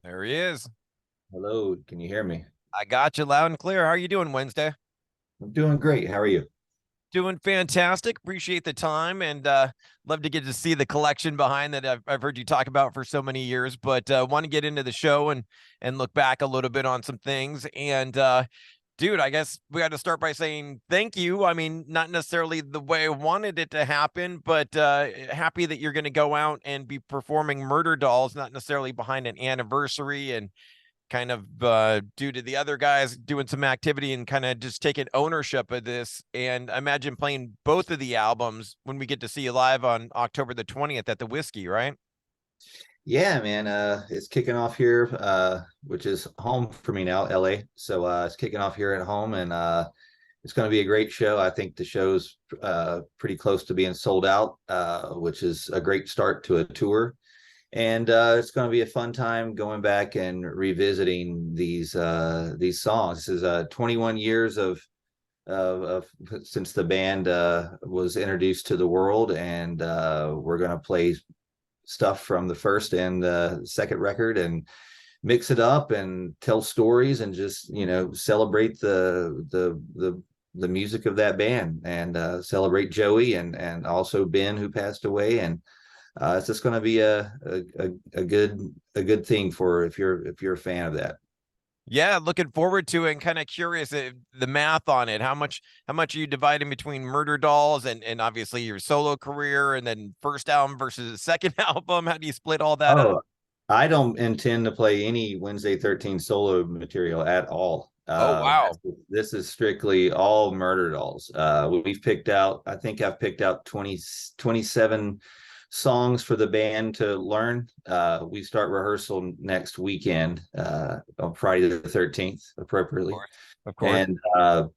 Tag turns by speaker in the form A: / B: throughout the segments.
A: There he is.
B: Hello, can you hear me?
A: I got you loud and clear. How are you doing Wednesday?
B: I'm doing great. How are you?
A: Doing fantastic. Appreciate the time and love to get to see the collection behind that I've heard you talk about for so many years. But want to get into the show and look back a little bit on some things. And dude, I guess we got to start by saying thank you. I mean, not necessarily the way I wanted it to happen, but happy that you're going to go out and be performing Murderdolls, not necessarily behind an anniversary and kind of due to the other guys doing some activity and kind of just taking ownership of this. And I imagine playing both of the albums when we get to see you live on October the 20th at the Whiskey, right?
B: Yeah, man. It's kicking off here, which is home for me now, LA. So it's kicking off here at home, and it's going to be a great show. I think the show's pretty close to being sold out, which is a great start to a tour. And it's going to be a fun time going back and revisiting these songs. This is 21 years of since the band was introduced to the world, and we're going to play stuff from the first and the second record and mix it up and tell stories and just celebrate the music of that band and celebrate Joey and also Ben, who passed away. And it's just going to be a good thing for if you're a fan of that.
A: Yeah, looking forward to it and kind of curious the math on it. How much are you dividing between Murder Dolls and obviously your solo career and then first album versus the second album? How do you split all that up?
B: Oh, I don't intend to play any Wednesday 13 solo material at all.
A: Oh wow.
B: This is strictly all Murder Dolls. We've picked out, I think I've picked out 27 songs for the band to learn. We start rehearsal next weekend, on Friday the 13th,
A: Of
B: appropriately.
A: course. Of course.
B: And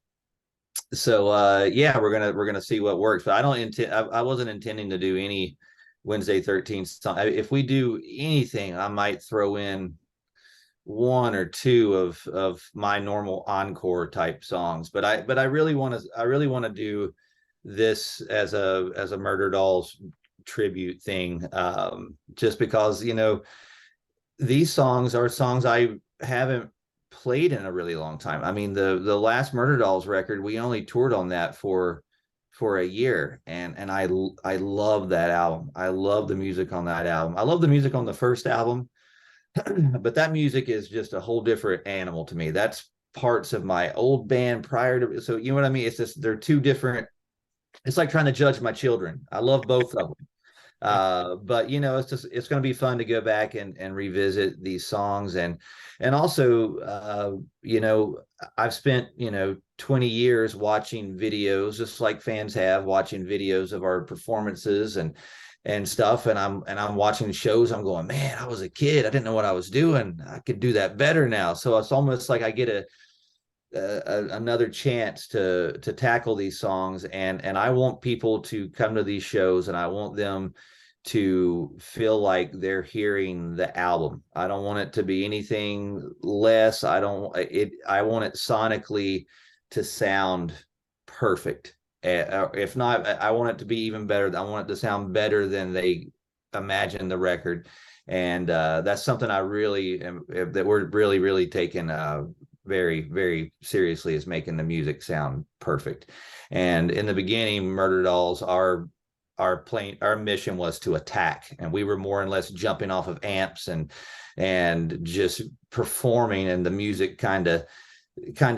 B: so yeah, we're gonna see what works. But I don't intend. I wasn't intending to do any Wednesday 13th song. If we do anything, I might throw in one or two of my normal encore type songs. But I really want to do this as a Murder Dolls tribute thing. Just because these songs are songs I haven't played in a really long time. I mean, the last Murder Dolls record, we only toured on that for a year, and I love that album. I love the music on that album. I love the music on the first album, but that music is just a whole different animal to me. That's parts of my old band prior to, so you know what I mean? It's just they're two different. It's like trying to judge my children. I love both of them. But it's going to be fun to go back and revisit these songs. And also, I've spent 20 years watching videos, just like fans have, watching videos of our performances and stuff. And I'm watching shows, I'm going, man, I was a kid, I didn't know what I was doing, I could do that better now. So it's almost like I get another chance to tackle these songs, and I want people to come to these shows, and I want them to feel like they're hearing the album. I don't want it to be anything less. I want it sonically to sound perfect. If not, I want it to be even better. I want it to sound better than they imagine the record. And that's something I really that we're really taking very, very seriously, is making the music sound perfect. And in the beginning, Murder Dolls, our mission was to attack, and we were more or less jumping off of amps and just performing, and the music kind of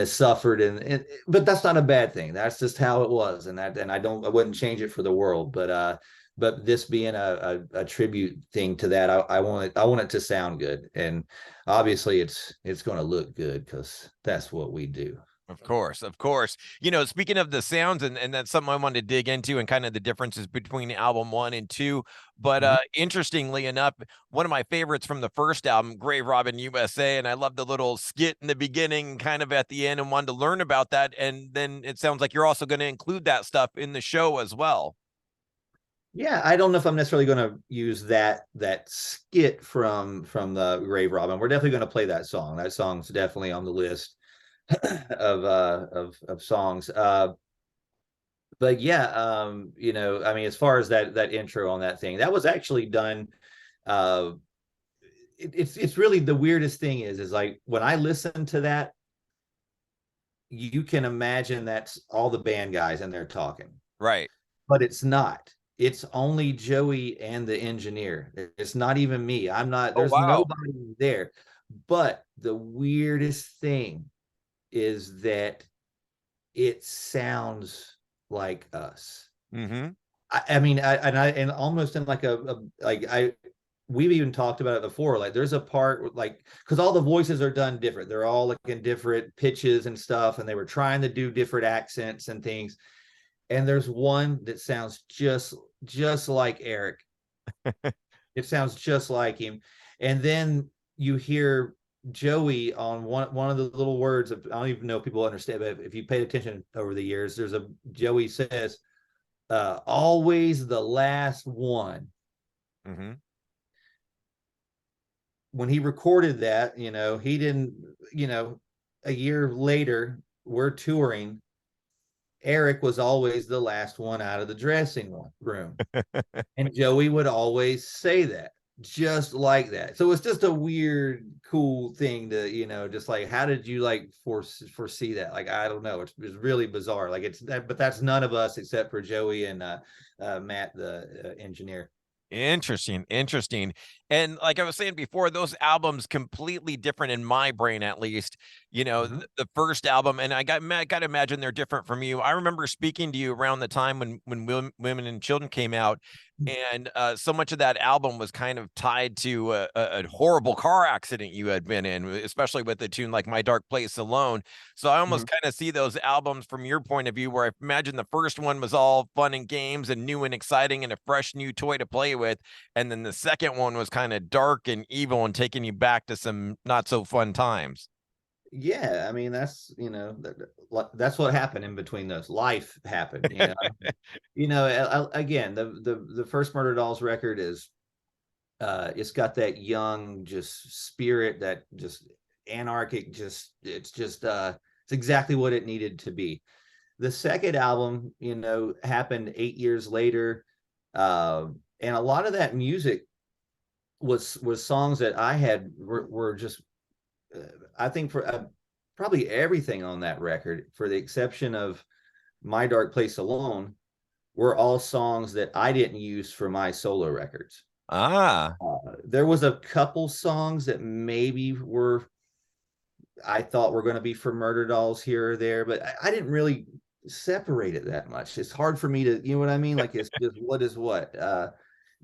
B: suffered, but that's not a bad thing. That's just how it was, and I wouldn't change it for the world. But this being a tribute thing to that, I want it to sound good, and obviously it's going to look good because that's what we do.
A: Of course, of course. Speaking of the sounds, and that's something I wanted to dig into and kind of the differences between album one and two. But
B: Mhm.
A: interestingly enough, one of my favorites from the first album, Grave Robin USA, and I love the little skit in the beginning, kind of at the end, and wanted to learn about that. And then it sounds like you're also going to include that stuff in the show as well.
B: Yeah, I don't know if I'm necessarily going to use that skit from the Grave Robin. We're definitely going to play that song. That song's definitely on the list of songs. But yeah, I mean, as far as that intro on that thing, that was actually done uh it's really the weirdest thing is like when I listen to that, you can imagine that's all the band guys and they're talking,
A: Right.
B: but it's not. It's only Joey and the engineer. It's not even me. I'm not,
A: Oh,
B: there's
A: wow.
B: nobody there. But the weirdest thing is that it sounds like us.
A: Mm-hmm.
B: I mean, and almost in like like we've even talked about it before. Like there's a part like because all the voices are done different. They're all like in different pitches and stuff, and they were trying to do different accents and things. And there's one that sounds just like Eric. It sounds just like him. And then you hear Joey on one of the little words. I don't even know if people understand, but if you paid attention over the years, there's a Joey says, always the last one.
A: Mm-hmm.
B: When he recorded that, he didn't, a year later, we're touring. Eric was always the last one out of the dressing room. And Joey would always say that, just like that. So it's just a weird, cool thing to, just like, how did you like foresee that? Like, I don't know. It's really bizarre. Like it's that, but that's none of us except for Joey and Matt, the engineer.
A: Interesting, interesting. And like I was saying before, those albums completely different in my brain, at least.
B: Mhm.
A: The first album, and I got to imagine they're different from you. I remember speaking to you around the time when Women and Children came out, and so much of that album was kind of tied to a horrible car accident you had been in, especially with the tune like "My Dark Place Alone." So I almost
B: Mhm.
A: kind of see those albums from your point of view, where I imagine the first one was all fun and games and new and exciting and a fresh new toy to play with. And then the second one was kind of dark and evil and taking you back to some not so fun times.
B: Yeah, I mean that's what happened in between those. Life happened, again, the first Murderdolls record is it's got that young just spirit, that just anarchic, just it's exactly what it needed to be. The second album, happened 8 years later, uh, and a lot of that music was songs that I had were just uh, I think for probably everything on that record, for the exception of My Dark Place Alone, were all songs that I didn't use for my solo records.
A: Ah,
B: There was a couple songs that maybe I thought were going to be for Murderdolls here or there, but I didn't really separate it that much. It's hard for me to, you know what I mean? Like it's just what is what.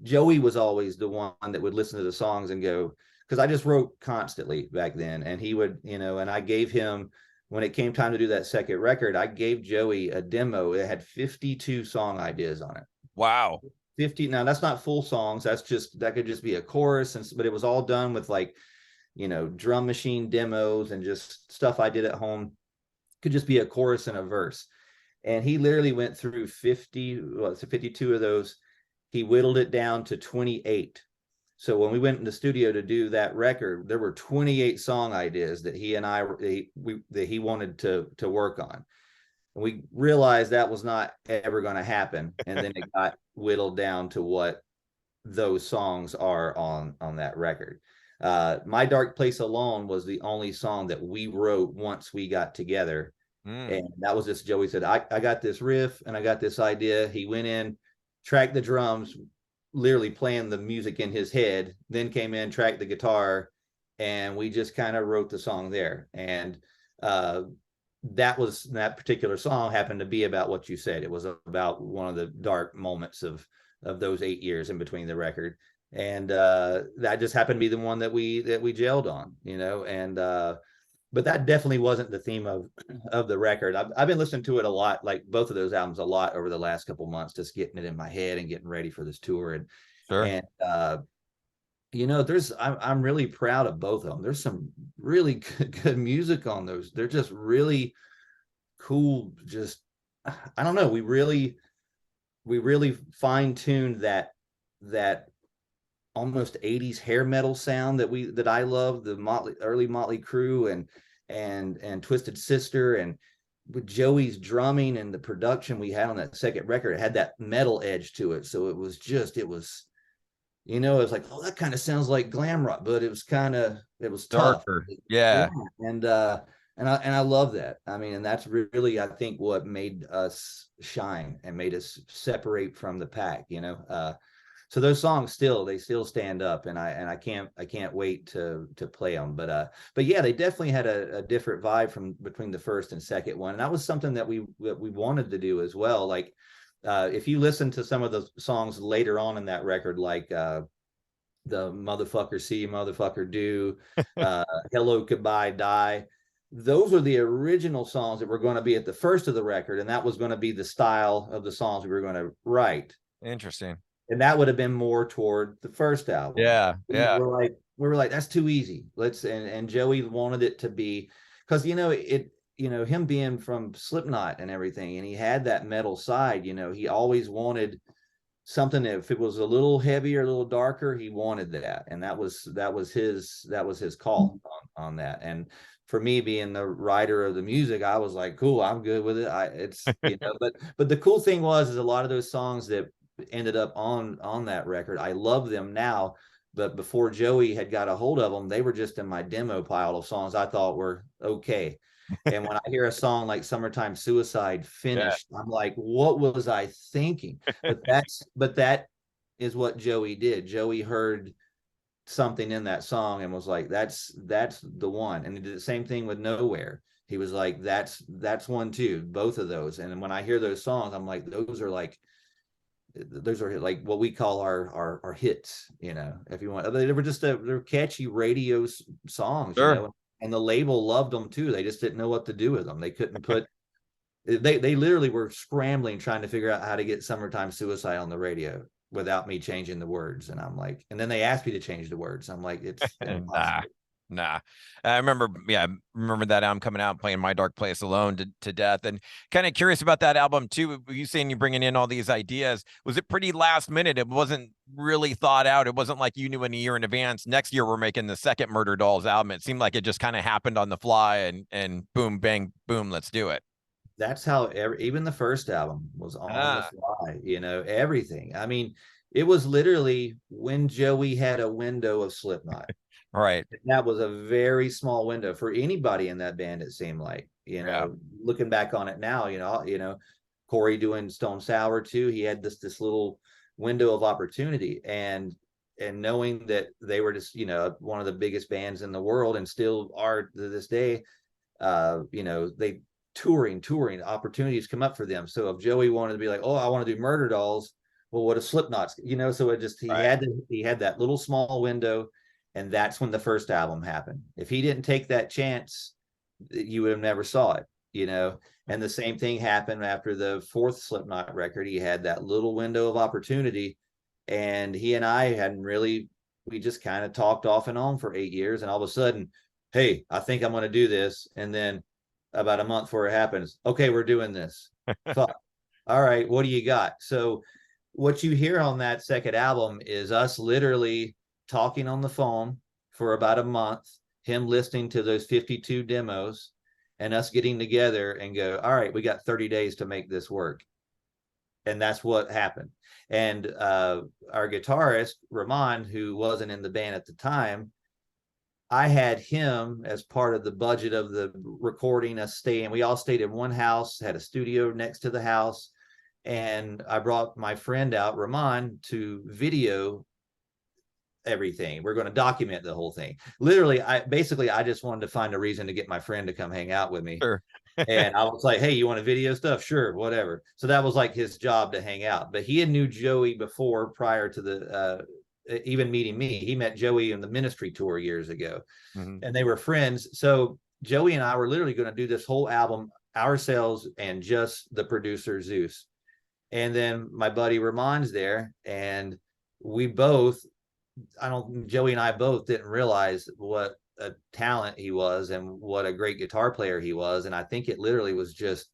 B: Joey was always the one that would listen to the songs and go, because I just wrote constantly back then, and he would, and I gave him, when it came time to do that second record, I gave Joey a demo. It had 52 song ideas on it.
A: wow.
B: 50. Now that's not full songs. That could just be a chorus, but it was all done with like, drum machine demos and just stuff I did at home. Could just be a chorus and a verse. And he literally went through 52 of those. He whittled it down to 28. So when we went in the studio to do that record, there were 28 song ideas that he and that he wanted to work on. And we realized that was not ever going to happen. And then it got whittled down to what those songs are on that record. My Dark Place Alone was the only song that we wrote once we got together.
A: Mm.
B: And that was just Joey said, I got this riff and I got this idea. He went in, tracked the drums, literally playing the music in his head, then came in, tracked the guitar, and we just kind of wrote the song there. And that particular song happened to be about what you said. It was about one of the dark moments of those 8 years in between the record. And that just happened to be the one that we gelled on, and but that definitely wasn't the theme of the record. I've been listening to it a lot, like both of those albums a lot over the last couple months, just getting it in my head and getting ready for this tour. And
A: Sure.
B: and I'm really proud of both of them. There's some really good music on those. They're just really cool. Just I don't know. We really fine-tuned that almost 80s hair metal sound that I love, the early Motley Crue and Twisted Sister, and with Joey's drumming and the production we had on that second record, it had that metal edge to it. So it was it's like, oh, that kind of sounds like glam rock, but it was tough.
A: Darker.
B: Yeah.
A: Yeah.
B: And I love that. I mean, and that's really, I think, what made us shine and made us separate from the pack. So those songs they still stand up, and I can't wait to play them. But yeah, they definitely had a different vibe from between the first and second one, and that was something that we wanted to do as well. Like, if you listen to some of the songs later on in that record, like the motherfucker see, motherfucker do, hello, goodbye, die. Those are the original songs that were going to be at the first of the record, and that was going to be the style of the songs we were going to write.
A: Interesting.
B: And that would have been more toward the first album.
A: Yeah. Yeah.
B: We were like, that's too easy. And Joey wanted it to be, because him being from Slipknot and everything, and he had that metal side. He always wanted something that, if it was a little heavier, a little darker, he wanted that, and that was his call on that. And for me, being the writer of the music, I was like, cool, I'm good with it. But the cool thing is a lot of those songs that ended up on that record, I love them now. But before Joey had got a hold of them, they were just in my demo pile of songs I thought were okay. And when I hear a song like Summertime Suicide
A: Yeah.
B: finished, I'm like, what was I thinking? But that is what Joey did. Joey heard something in that song and was like, that's the one. And he did the same thing with Nowhere. He was like, that's one too, both of those. And when I hear those songs, I'm like, those are like what we call our hits, if you want. They were just they're catchy radio songs,
A: Sure.
B: and the label loved them too. They just didn't know what to do with them. They couldn't put they literally were scrambling trying to figure out how to get Summertime Suicide on the radio without me changing the words. And I'm like, and then they asked me to change the words. I'm like, it's
A: Nah.
B: impossible.
A: Nah. I remember, yeah, I remember that album coming out, playing My Dark Place Alone to death. And kind of curious about that album too. You saying you're bringing in all these ideas. Was it pretty last minute? It wasn't really thought out. It wasn't like you knew in a year in advance, next year we're making the second Murderdolls album. It seemed like it just kind of happened on the fly, and boom, bang, boom, let's do it.
B: That's how even the first album was on the
A: Ah,
B: fly, everything. I mean, it was literally when Joey had a window of Slipknot.
A: right.
B: That was a very small window for anybody in that band, it seemed like.
A: Yeah.
B: Looking back on it now, Corey doing Stone Sour too, he had this little window of opportunity, and knowing that they were just, one of the biggest bands in the world and still are to this day, they touring opportunities come up for them. So if Joey wanted to be like, oh, I want to do Murderdolls, well, what a Slipknot's, so it just,
A: Right.
B: he had that little small window, and that's when the first album happened. If he didn't take that chance, you would have never saw it. And the same thing happened after the fourth Slipknot record. He had that little window of opportunity, and he and I hadn't really, we just kind of talked off and on for 8 years, and all of a sudden, hey, I think I'm going to do this. And then about a month before it happens, okay, we're doing this. Fuck. All right, what do you got? So what you hear on that second album is us literally talking on the phone for about a month, him listening to those 52 demos, and us getting together and go, all right, we got 30 days to make this work. And that's what happened. And our guitarist, Ramon, who wasn't in the band at the time, I had him as part of the budget of the recording, us staying. We all stayed in one house, had a studio next to the house. And I brought my friend out, Ramon, to video everything. We're going to document the whole thing. Literally, I just wanted to find a reason to get my friend to come hang out with me.
A: Sure.
B: And I was like, hey, you want to video stuff? Sure, whatever. So that was like his job to hang out. But he had knew Joey before, prior to the even meeting me. He met Joey in the Ministry tour years ago,
A: Mhm.
B: and they were friends. So Joey and I were literally going to do this whole album ourselves and just the producer Zeus. And then my buddy Ramon's there, and we both, Joey and I both didn't realize what a talent he was and what a great guitar player he was. And I think it literally was just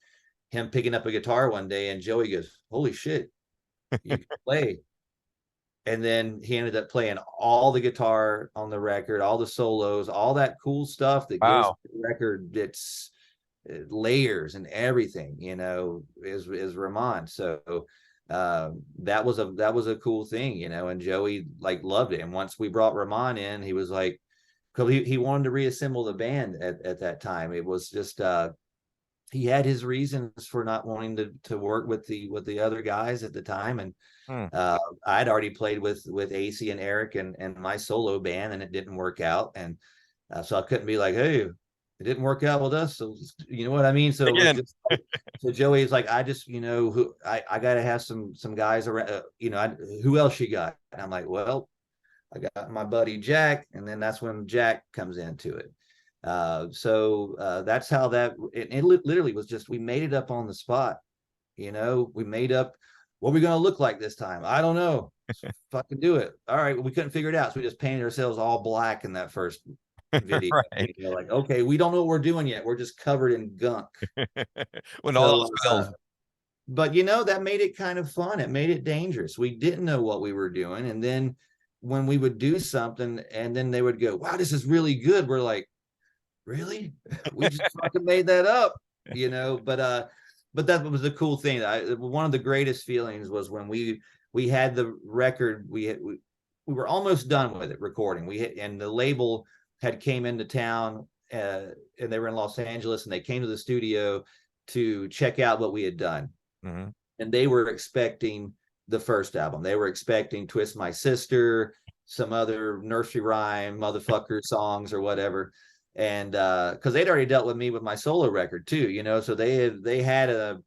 B: him picking up a guitar one day, and Joey goes, holy shit, you can play. And then he ended up playing all the guitar on the record, all the solos, all that cool stuff that gives
A: Wow.
B: the record its layers and everything, is Ramon. So that was a cool thing, you know, and Joey like loved it. And once we brought Ramon in, he was like, because he wanted to reassemble the band at that time. It was just he had his reasons for not wanting to work with the other guys at the time. And
A: Hmm.
B: I'd already played with AC and Eric and my solo band, and it didn't work out. And so I couldn't be like, hey, it didn't work out with us. So you know what I mean? So it was
A: Again.
B: just like, so Joey's like, I just, you know, who I gotta have some guys around, you know, who else you got? And I'm like, well, I got my buddy Jack, and then that's when Jack comes into it. That's how it literally was just we made it up on the spot. You know, we made up what we're going to look like this time. I don't know. Fucking do it. All right. We couldn't figure it out. So we just painted ourselves all black in that first video.
A: Right.
B: You know, like, okay, we don't know what we're doing yet. We're just covered in gunk.
A: When all
B: So,
A: else fails.
B: but you know, that made it kind of fun. It made it dangerous. We didn't know what we were doing. And then when we would do something and then they would go, wow, this is really good. We're like, really? We just fucking made that up, you know. But that was the cool thing. One of the greatest feelings was when we had the record. We were almost done with it recording. And the label had came into town, and they were in Los Angeles, and they came to the studio to check out what we had done.
A: Mm-hmm.
B: And they were expecting the first album. They were expecting Twist My Sister, some other nursery rhyme, motherfucker songs or whatever. And because they'd already dealt with me with my solo record too, you know, so they had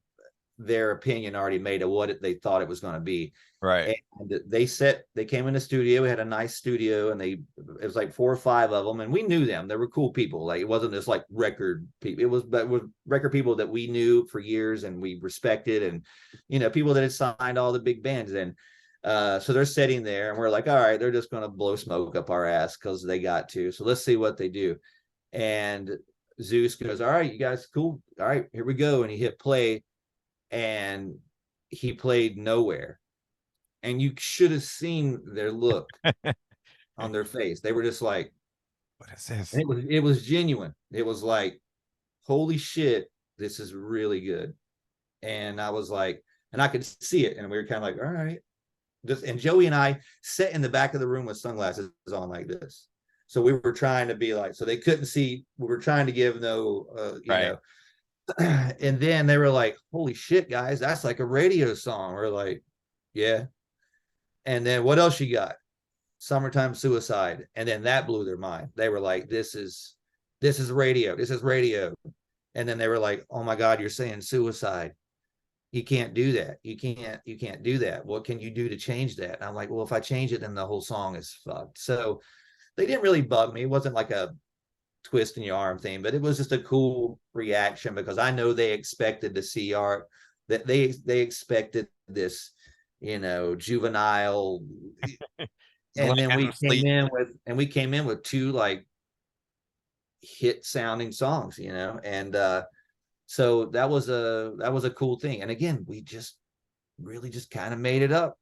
B: their opinion already made of what they thought it was going to be.
A: Right.
B: And they came in the studio. We had a nice studio, and it was like 4 or 5 of them, and we knew them. They were cool people. Like, it wasn't just like record people. It was record people that we knew for years and we respected, and you know, people that had signed all the big bands. And so they're sitting there, and we're like, all right, they're just going to blow smoke up our ass because they got to. So let's see what they do. And Zeus goes, all right, you guys, cool. All right, here we go. And he hit play, and he played Nowhere. And you should have seen their look on their face. They were just like,
A: What is this?
B: and it was genuine. It was like, holy shit, this is really good. And I was like, and I could see it, and we were kind of like, all right. And Joey and I sat in the back of the room with sunglasses on like this. So we were trying to be like, so they couldn't see. We were trying to give no, you
A: Right.
B: know. And then they were like, holy shit, guys, that's like a radio song. We're like, yeah. And then what else you got? Summertime Suicide. And then that blew their mind. They were like, this is radio. This is radio. And then they were like, oh my God, you're saying suicide. You can't do that. You can't do that. What can you do to change that? And I'm like, well, if I change it, then the whole song is fucked. So they didn't really bug me. It wasn't like a twist in your arm thing, but it was just a cool reaction because I know they expected to see art, that they expected this, you know, juvenile. And
A: Like
B: then
A: Adam Sleep.
B: we came in with 2 like hit sounding songs, you know. And so that was a cool thing. And again, we just really just kind of made it up.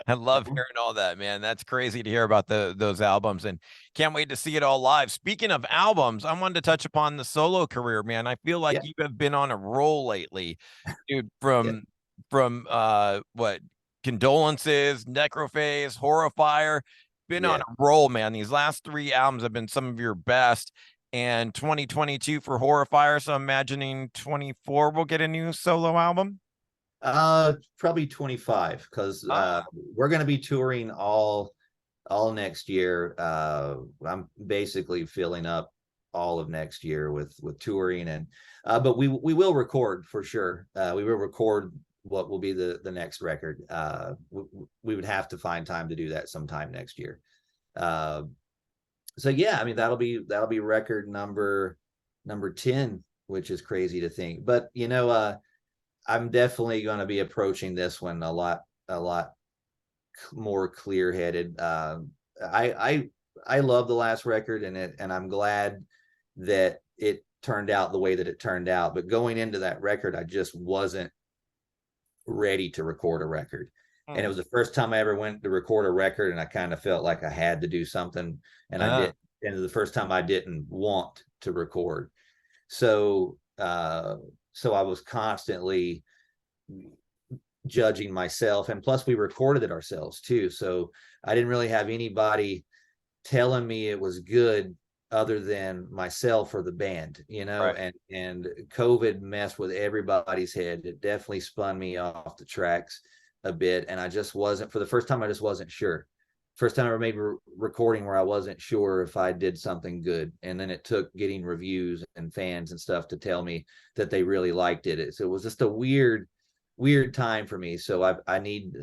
A: I love hearing all that, man. That's crazy to hear about those albums, and can't wait to see it all live. Speaking of albums, I wanted to touch upon the solo career, man. I feel like
B: Yeah,
A: you have been on a roll lately, dude.
B: yeah,
A: From what condolences, necrophase, horrifier, been on
B: yeah.
A: a roll, man. These last 3 albums have been some of your best. And 2022 for Horrifier, so I'm imagining 24 we'll get a new solo album.
B: Probably 25 because
A: Ah,
B: we're going to be touring all next year. I'm basically filling up all of next year with touring. And but we will record for sure. We will record what will be the next record. We would have to find time to do that sometime next year. Uh, so yeah, I mean, that'll be record number 10, which is crazy to think. But you know, I'm definitely going to be approaching this one a lot more clear headed. I love the last record, and I'm glad that it turned out the way that it turned out. But going into that record, I just wasn't ready to record a record. And it
A: hmm.
B: was the first time I ever went to record a record, and I kind of felt like I had to do something, and I
A: Ah.
B: did. And the first time I didn't want to record, so so I was constantly judging myself. And plus we recorded it ourselves too. So I didn't really have anybody telling me it was good other than myself or the band, you know.
A: Right.
B: And COVID messed with everybody's head. It definitely spun me off the tracks a bit, and I just wasn't, for the first time I just wasn't sure. First time I ever made recording where I wasn't sure if I did something good, and then it took getting reviews and fans and stuff to tell me that they really liked it. So it was just a weird time for me. So I need,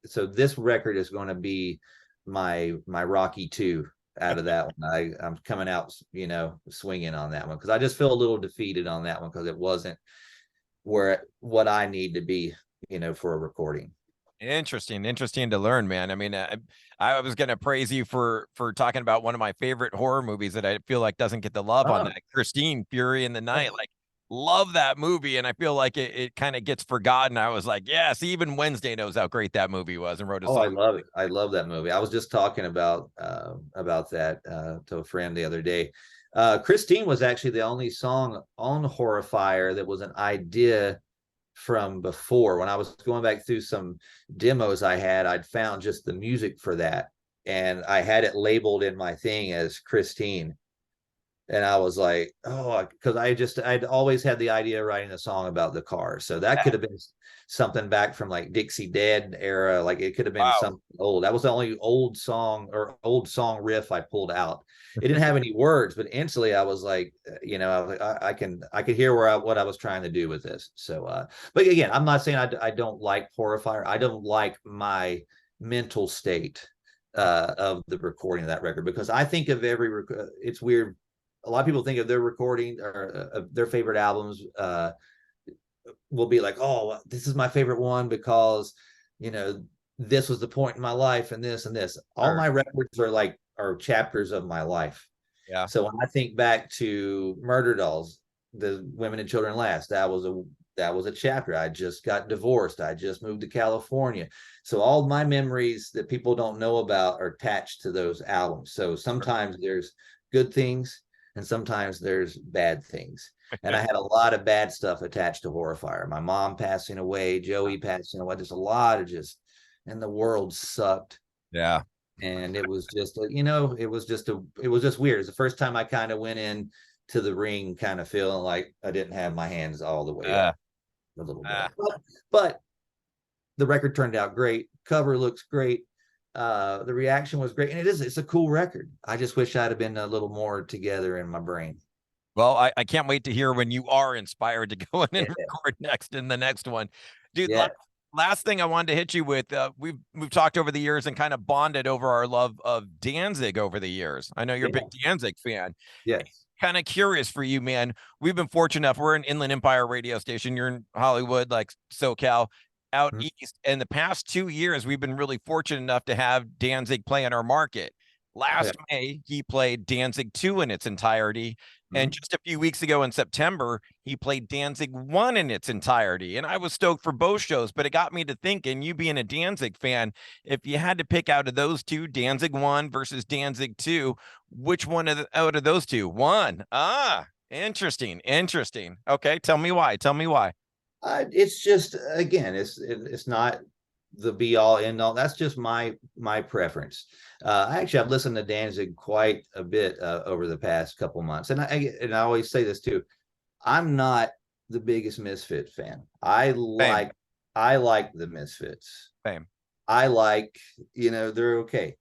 B: so this record is going to be my Rocky 2 out of that one. I'm coming out, you know, swinging on that one because I just feel a little defeated on that one because it wasn't where what I need to be, you know, for a recording.
A: Interesting to learn, man. I mean, I was gonna praise you for talking about one of my favorite horror movies that I feel like doesn't get the love on
B: Oh,
A: that, Christine, Fury in the
B: yeah.
A: Night. Like, love that movie, and I feel like it kind of gets forgotten. I was like, yes, even Wednesday knows how great that movie was, and wrote a
B: Oh, I
A: song.
B: love it. I love that movie. I was just talking about that to a friend the other day. Christine was actually the only song on Horrifier that was an idea from before. When I was going back through some demos I had, I'd found just the music for that, and I had it labeled in my thing as Christine. And I was like, oh, because I'd always had the idea of writing a song about the car. So that could have been something back from like Dixie Dead era. Like it could have been
A: Wow.
B: something old. That was the only old song or old song riff I pulled out. It didn't have any words, but instantly I was like, you know, I was like, I could hear what I was trying to do with this. So, but again, I'm not saying I don't like Horrifier. I don't like my mental state of the recording of that record because I think of it's weird, a lot of people think of their recording or their favorite albums will be like, oh, this is my favorite one because, you know, this was the point in my life and this and this. All
A: Sure.
B: my records are chapters of my life.
A: Yeah.
B: So when I think back to Murderdolls, the Women and Children Last, that was a chapter. I just got divorced. I just moved to California. So all my memories that people don't know about are attached to those albums. So sometimes there's good things and sometimes there's bad things. And I had a lot of bad stuff attached to Horrifier. My mom passing away, Joey passing away, just a lot of just, and the world sucked.
A: Yeah.
B: And it was just, you know, it was just weird. It's the first time I kind of went in to the ring kind of feeling like I didn't have my hands all the way
A: Uh,
B: up a little bit.
A: uh,
B: But the record turned out great. Cover looks great. The reaction was great. And it's a cool record. I just wish I'd have been a little more together in my brain.
A: well, I can't wait to hear when you are inspired to go in and
B: Yeah.
A: record next in the next one. Dude,
B: Yeah.
A: last thing I wanted to hit you with, we've talked over the years and kind of bonded over our love of Danzig over the years. I know you're a big
B: Yeah.
A: Danzig fan.
B: Yes.
A: Kind of curious for you, man. We've been fortunate enough. We're an Inland Empire radio station. You're in Hollywood, like SoCal, out
B: Mhm.
A: east. And the past 2 years, we've been really fortunate enough to have Danzig play in our market.
B: Oh, yeah.
A: Last May, he played Danzig 2 in its entirety. And
B: Mhm.
A: just a few weeks ago in September, he played Danzig 1 in its entirety. And I was stoked for both shows, but it got me to thinking, you being a Danzig fan, if you had to pick out of those two, Danzig 1 versus Danzig 2, which one out of those two? One. Ah, interesting. Okay, tell me why. Tell me why.
B: It's just, again, it's not the be all end all. That's just my preference. Actually, I've listened to Danzig quite a bit over the past couple months, and I always say this too. I'm not the biggest Misfit fan.
A: Same,
B: I like the Misfits.
A: same.
B: I like, you know, they're okay.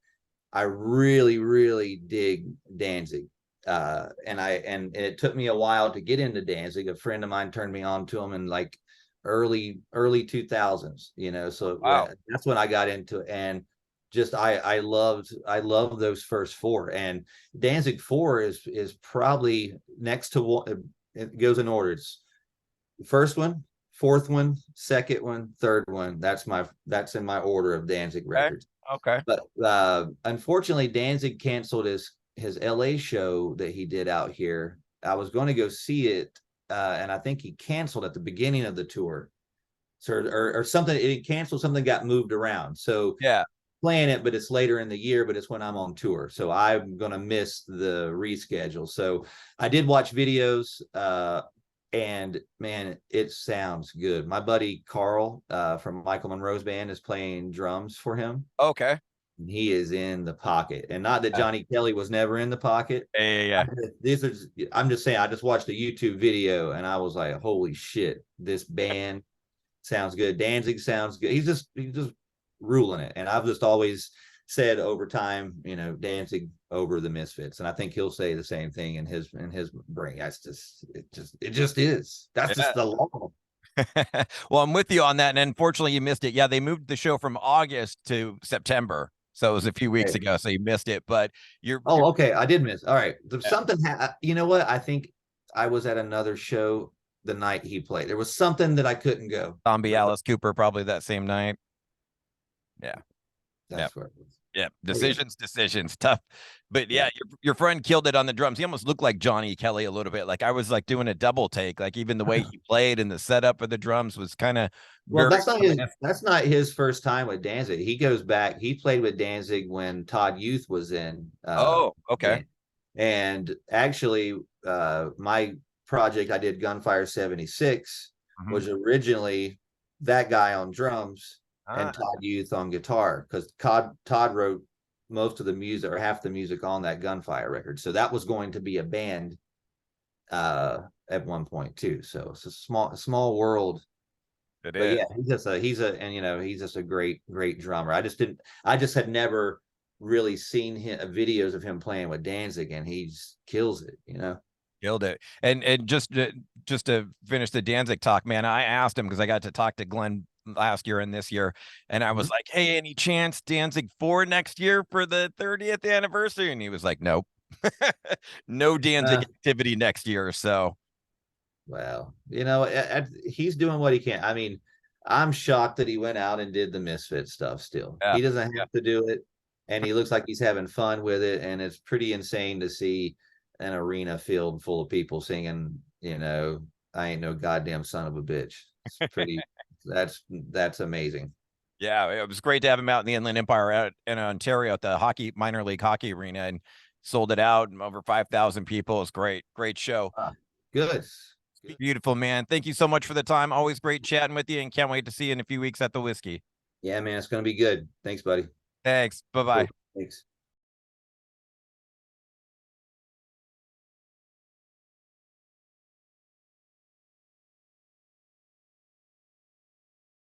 B: I really dig Danzig. And it took me a while to get into Danzig. A friend of mine turned me on to him in like early 2000s, you know. So
A: Wow.
B: that's when I got into it. And just I love those first four. And Danzig 4 is probably next to one. It goes in order. It's the first one, fourth one, second one, third one. That's in my order of Danzig
A: Okay.
B: records.
A: Okay.
B: But unfortunately, Danzig canceled his LA show that he did out here. I was going to go see it, and I think he canceled at the beginning of the tour. So or something, it canceled, something got moved around. So
A: Yeah.
B: playing it, but it's later in the year, but it's when I'm on tour. So I'm gonna miss the reschedule. So I did watch videos. and man, it sounds good. My buddy Carl from Michael Monroe's band is playing drums for him.
A: Okay.
B: He is in the pocket, and not that Johnny Kelly was never in the pocket.
A: Yeah, yeah, yeah.
B: These are, I'm just saying, I just watched a YouTube video and I was like, holy shit, this band sounds good. Danzig sounds good. He's just ruling it. And I've just always said over time, Danzig over the Misfits. And I think he'll say the same thing in his brain. It just is. That's just
A: Yeah.
B: the law.
A: Well, I'm with you on that. And unfortunately, you missed it. Yeah, they moved the show from August to September. So it was a few weeks
B: Okay.
A: ago. So you missed it. But you're
B: Oh, okay. I did miss. All right. There's
A: yeah,
B: something. You know what? I think I was at another show the night he played. There was something that I couldn't go.
A: Zombie
B: But
A: Alice Cooper probably that same night. Yeah. Yeah.
B: that's where it was.
A: Yeah,
B: But yeah.
A: decisions, tough. But yeah,
B: Yeah.
A: your friend killed it on the drums. He almost looked like Johnny Kelly a little bit. Like I was like doing a double take. Like even the way he played and the setup of the drums was kind of
B: Well,
A: very reminiscent.
B: that's not his first time with Danzig. He goes back. He played with Danzig when Todd Youth was in
A: Oh, okay.
B: band. And actually, my project I did Gunfire 76
A: Mhm.
B: was originally that guy on drums and
A: Ah,
B: Todd Youth on guitar, because Todd wrote most of the music or half the music on that Gunfire record. So that was going to be a band at one point too. So it's a small world.
A: it
B: But
A: is.
B: yeah, he's just a great drummer. I just had never really seen videos of him playing with Danzig, and he just kills it.
A: Killed it. And just to finish the Danzig talk, man, I asked him because I got to talk to Glenn last year and this year, and I was
B: Mhm.
A: like, "Hey, any chance Danzig 4 next year for the 30th anniversary?" And he was like, "Nope, no Danzig
B: Uh,
A: activity next year." So
B: well, he's doing what he can. I mean, I'm shocked that he went out and did the Misfit stuff still.
A: yeah,
B: He doesn't
A: yeah,
B: have to do it, and he looks like he's having fun with it, and it's pretty insane to see an arena filled full of people singing, I ain't no goddamn son of a bitch. It's pretty that's amazing.
A: yeah. It was great to have him out in the Inland Empire out in Ontario at the hockey minor league hockey arena and sold it out over 5,000 people. It was great, great show.
B: Ah, good. Good.
A: Beautiful, man. Thank you so much for the time. Always great chatting with you and can't wait to see you in a few weeks at the whiskey.
B: Yeah, man, it's gonna be good. Thanks, buddy.
A: Thanks. Bye bye.
B: Cool. Thanks.